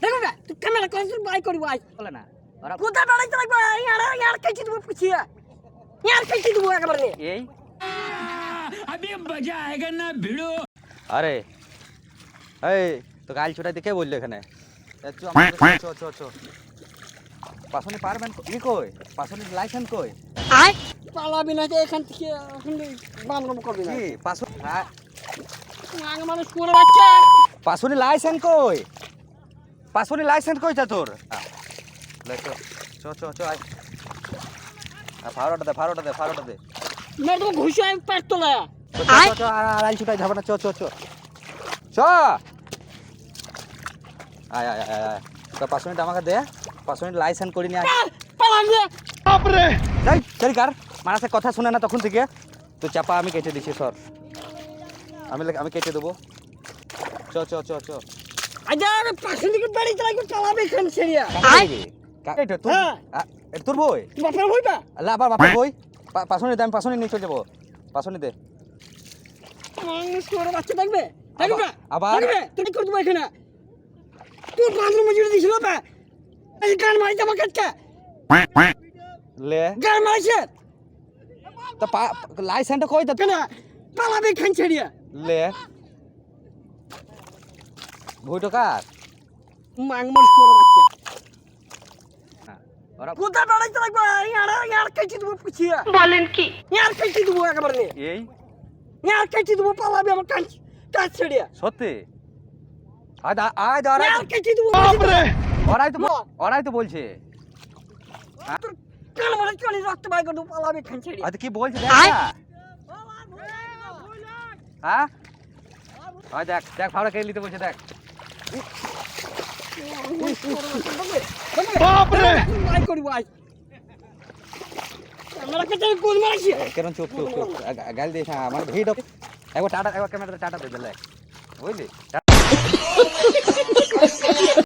দেখো না তুই ক্যামেরা করে বাই করবি আই বলে না ওরা কোথা দাঁড়াইতে লাগবে ইয়ার কেটে দেবো পুছিয়া ইয়ার কেটে দেবো একেবারে এই अभी मजा आएगा ना भिड़ो। আরে এই তো গাল ছুটাইতে কে বললো এখানে পাশনি পারবেন ই কই পাশনি লাইসেন্স কই আই পালাবি না যে এখান থেকে বামরম করবি না কি পাশনি আগে মানুষ করে বাচ্চা পাশনি লাইসেন্স কই পাশনি লাইসেন্স কই তা তোর লে চো আই ফারোটা দে মেরে তো ঘুষে আমি পেট তোলা চো আড়াই ছুটাই যাবে না চো আয় তো 5 মিনিট আমাকে দে 5 মিনিট লাইসেন্স করি নিয়ে পালাবি बापरे যাই চল কার মারাসে কথা শুনে না তখন থেকে তো চাপা আমি কেটে দিছি সর আমি কেটে দেবো চো আজা পাশে দিকে বাড়ি চালাবি চালাবে এখান সেরিয়া এটা তুই তোর বই বাপের হইবা আল্লাহ আবার বাপের বই পাশনি দে আমি পাশনি নিয়ে চলে যাবো পাশনি দে মানুষ করে বাচ্চা থাকবে দেখবে আবার দেখবে তুই কি করবি এখানে তুই বাথরুম মজুরি দিছিল বা এই গান মারিতে আমাকে কাটকা লে গান মারিছে তো লাইসেন্সটা কই তা কেন পালাবে এখান সেরিয়া লে বইটা কার মাংমস করে বাচ্চা ওরা কোথা দাঁড়াইতে লাগবে ইয়ার কেটে দেবো পুছিয়া বলেন কি ইয়ার কেটে দেবো একেবারে এই ইয়ার কেটে দেবো পালাবে আমার কাজ ছেড়িয়া সত্যি আয় দাঁড়াই ইয়ার কেটে দেবো बापरे ওরাই তো বলছে তোর কাল মারে চলে রক্ত বাই করে দেবো পালাবে এখান ছেড়িয়া আজ কি বলছে দেখ না হ্যাঁ ওই দেখ ফাওড়া কে নিতে বলছে দেখ बापरे বাই করবো আজ আমরা কাছে কোন মারছি কেন চুপ গাল দিস আমার ভিড় একবার ক্যামেরাতে টাটা দে বুঝলি